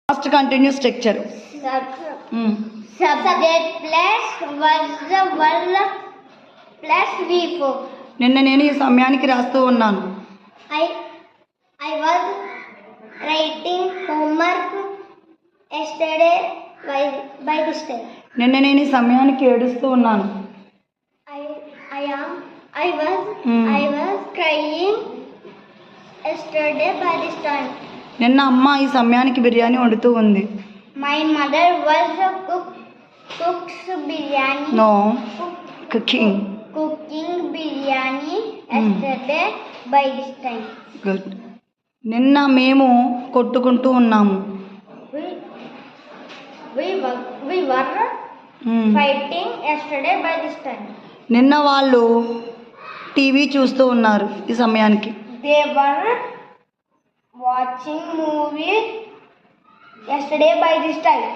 Past continuous structure. Subject plus verb plus V4. నిన్న నేను ఈ సమయానికి రాస్తూ ఉన్నాను. I was writing homework yesterday by this time. నిన్న నేను ఈ సమయానికి ఏడుస్తూ ఉన్నాను. I was crying yesterday by this time. నిన్న అమ్మ ఈ సమయానికి బిర్యానీ వండుతూ ఉంది. My mother was cooks biryani. No, cooking biryani yesterday by this time. Good. నిన్న మేము కొట్టుకుంటూ ఉన్నాము. We were fighting yesterday by this time. నిన్న వాళ్ళు టీవీ చూస్తూ ఉన్నారు ఈ సమయానికి. They were watching movie yesterday by this time.